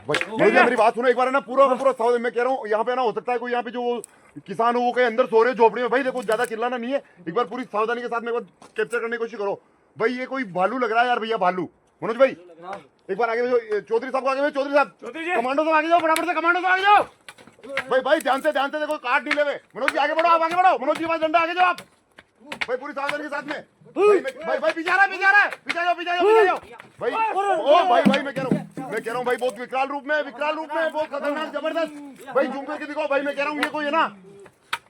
भैया मेरी बात सुनो एक बार है ना, पूरा का पूरा साउथ मैं कह रहा हूँ यहाँ पे ना हो सकता है कोई यहाँ पे जो किसान हो वो कहीं अंदर सो रहे झोपड़ी में। भाई देखो ज्यादा चिल्लाना नहीं है, एक बार पूरी सावधानी के साथ में कैप्चर करने की कोशिश करो। भाई ये कोई भालू लग रहा है यार भैया, भालू। मनोज भाई एक बार आगे भेजो, चौधरी साहब को आगे भेजो, चौधरी साहब कमांडो से आगे जाओ, फटाफट से कमांडो से आगे जाओ। भाई भाई ध्यान से देखो काट नहीं ले। मनोज जी आगे बढ़ो, आप आगे बढ़ो, मनोज जी पास डंडा आगे जाओ आप। भाई पूरी सावधानी के साथ में। भाई पीछे आ रहा है, पीछे जाओ भाई। ओ भाई मैं कह रहा हूँ भाई बहुत विकराल रूप में बहुत खतरनाक जबरदस्त। भाई जूम करके दिखाओ भाई, मैं कह रहा हूँ ये कोई है ना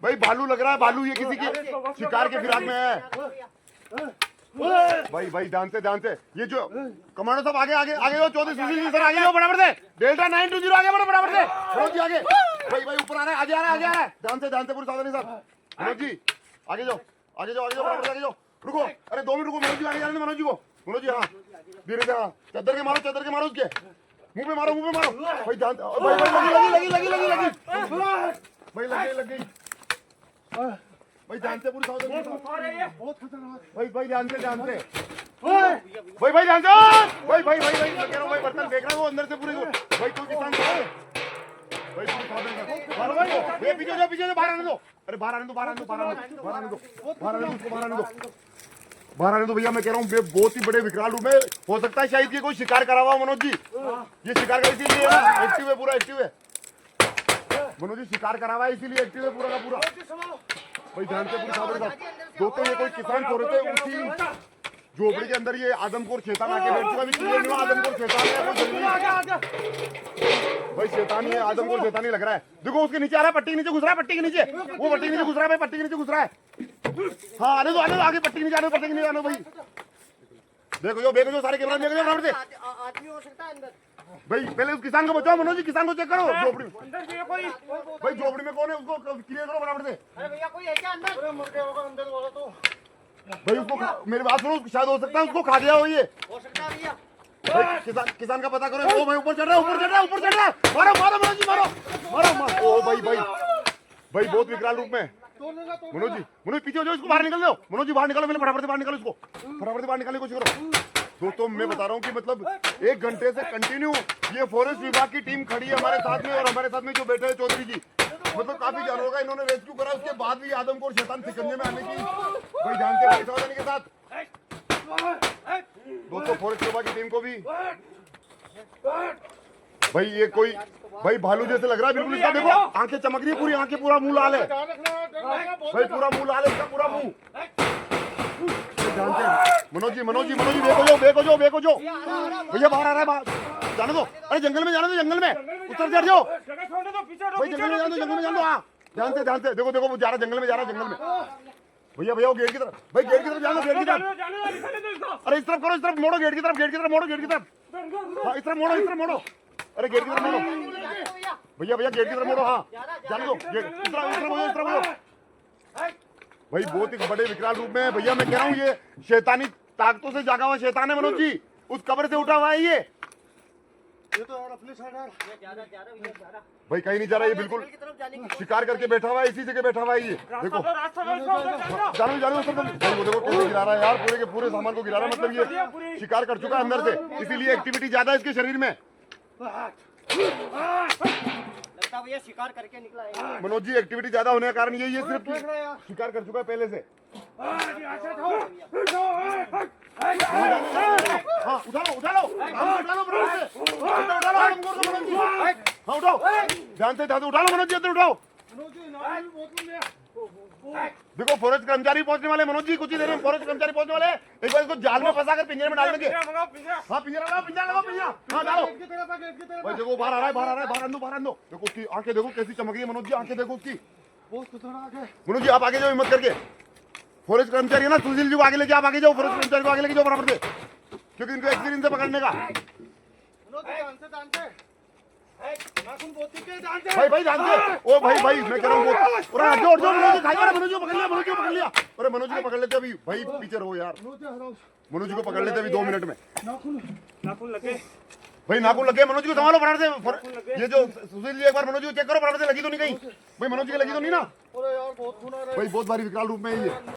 भाई भालू लग रहा है, भालू ये किसी के शिकार के फिराक में है। भाई ध्यान से ये जो कमांडो साहब आगे जाओ, चौधरी सुशील जी सर आगे जाओ फटाफट से, डेल्टा 920 आगे बढ़ो फटाफट से। मनोज जी आगे, भाई ऊपर आ रहा है, आगे आ रहा है। ध्यान से पूरी सावधानी साहब। मनोज जी आगे जाओ फटाफट आगे जाओ। रुको, अरे 2 मिनट रुको, मनोज जी आगे जाने दो मनोज जी को। मनोज जी हाँ धीरे से, हाँ चद्दर के मारो उसके मुंह पे मारो। भाई ध्यान, भाई लग गई भाई ध्यान से पूरी सावधानी, बहुत खतरनाक। भाई ध्यान से भाई ध्यान से भाई मैं कह रहा हूँ भाई बर्तन देख रहा है वो अंदर से पूरे। भाई कोई किसान भाई पूरी सावधानी, पीछे बाहर आने दो। अरे बाहर आने दो भैया, मैं कह रहा हूँ बहुत ही बड़े विकराल रूप में। हो सकता है शायद ये कोई शिकार करा हुआ मनोज जी, ये शिकार का इसीलिए एक्टिव है, पूरा एक्टिव है मनोज जी, शिकार करा हुआ है इसीलिए एक्टिव है पूरा का पूरा। भाई ध्यान से पूरी सावधानी साहब। दोस्तों ये कोई किसान सो रहे थे उसी झोपड़ी के अंदर, ये आदमखोर शैतान आके बैठ चुका। अभी क्लियर नहीं हुआ आदमखोर शैतान है भाई, शैतान ही है, आदमखोर शैतान ही लग रहा है। देखो उसके नीचे आ रहा है, पट्टी के नीचे घुस रहा है, पट्टी के नीचे घुस रहा है भाई, पट्टी के नीचे घुस रहा है। हाँ आने दो आगे, पट्टी के नीचे आने दो भाई। देखो जो सारे कैमरा देखो फटाफट से। आदमी हो सकता है अंदर। भाई पहले उस किसान को बचाओ मनोज जी, किसान को चेक करो झोपड़ी में। भाई झोपड़ी में कौन है उसको क्लियर करो फटाफट से। अरे भैया कोई है क्या अंदर? मर गया होगा अंदर वाला तो। भाई उसको मेरी बात सुनो, शायद हो सकता है उसको खा गया हो ये, हो सकता है भैया। भाई किसान का पता करो। ओ भाई ऊपर चढ़ रहा है, मारो मनोज जी मारो। ओ भाई बहुत विकराल रूप में। मनोज पीछे हो जाओ, इसको बाहर निकल दो। मनोज जी बाहर निकालो, मैंने फटाफट से बाहर निकालो इसको, फटाफट से बाहर निकालने की कोशिश करो। दोस्तों मैं बता रहा हूँ कि मतलब 1 घंटे से कंटिन्यू ये फॉरेस्ट विभाग की टीम खड़ी है हमारे साथ में, और हमारे साथ में जो बैठे हैं चौधरी जी, मतलब काफी जानवरों का इन्होंने रेस्क्यू करा। उसके बाद भी आदमखोर शैतान सिकंजे में आने की भाई ध्यान से सावधानी के साथ। दोस्तों फॉरेस्ट विभाग की टीम को भी भाई ये कोई भाई भालू जैसे लग रहा है बिल्कुल। इसका देखो आंखें चमक रही है पूरी, आंखें पूरा मुंह लाल है भाई, पूरा मुंह लाल है इसका, पूरा मुंह। मनोज जी बेको जो भैया बाहर आ रहा है, जाने दो। अरे जंगल में जाने दो, जंगल में उतर चढ़ जाओ भाई, जंगल में जाने दो। हाँ ध्यान से देखो वो जा रहा जंगल में जंगल में। भैया वो गेट की तरफ, भाई गेट की तरफ जानो, गेट की तरफ। अरे इस तरफ करो, इस तरफ मोड़ो, गेट की तरफ हाँ इस तरफ मोड़ो। अरे गेट की तरफ मोड़ो भैया गेट की तरफ मोड़ो। हाँ जाने दो, गेट इस तरफ भाई बहुत ही बड़े विकराल रूप में। भैया मैं कह रहा हूँ ये शैतानी ताकतों से जागा हुआ शैतान है मनोज जी, उस कब्र से उठा हुआ है ये तो यार अपनी साइड है भाई, कहीं नहीं जा रहा, ये बिल्कुल शिकार करके बैठा हुआ है, इसी जगह बैठा हुआ है ये। देखो जानो भाई, वो देखो कैसे गिरा रहा है यार, पूरे के पूरे सामान को गिरा रहा है, मतलब ये शिकार कर चुका है अंदर से, इसीलिए एक्टिविटी ज्यादा है इसके शरीर में। भैया शिकार करके निकला है मनोज जी, एक्टिविटी ज्यादा होने का कारण ये सिर्फ शिकार कर चुका है पहले से। हाँ उठा लो उठाओ, ध्यान से उठा लो मनोज जी, उठाओ। देखो फॉरेस्ट कर्मचारी पहुंचने वाले मनोज जी, कुछ ही देर में फॉरेस्ट कर्मचारी पहुंचने वाले। एक बार इसको जाल में फंसा कर पिंजरे में डाल देंगे। हाँ पिंजरा लगाओ, हाँ डालो भाई। देखो बाहर आ रहा है, बाहर आने दो। देखो उसकी आंखें देखो कैसी चमक रही है मनोज जी, आंखें देखो उसकी, बहुत खतरनाक है। मनोज जी आप आगे जाओ हिम्मत करके, फॉरेस्ट कर्मचारी है ना सुशील जी को आगे लेके, आप आगे जाओ, फॉरेस्ट कर्मचारी को आगे लेके जाओ बराबर से, क्योंकि इनको एक्सपीरियंस है पकड़ने का। भाई ध्यान से, ओ भाई मैं कह रहा हूँ मनोज जी पकड़ लिया। अरे मनोज जी को पकड़ लेते अभी भाई, पीछे रहो यार, मनोज जी को पकड़ लेते अभी 2 मिनट में। नाखून लगे मनोज जी को, संभालो फटाफट से। ये जो सुशील जी एक बार मनोज जी को चेक करो फटाफट से, लगी तो नहीं कहीं भाई, मनोज जी की लगी तो नहीं ना भाई, बहुत भारी विकराल रूप में है ये।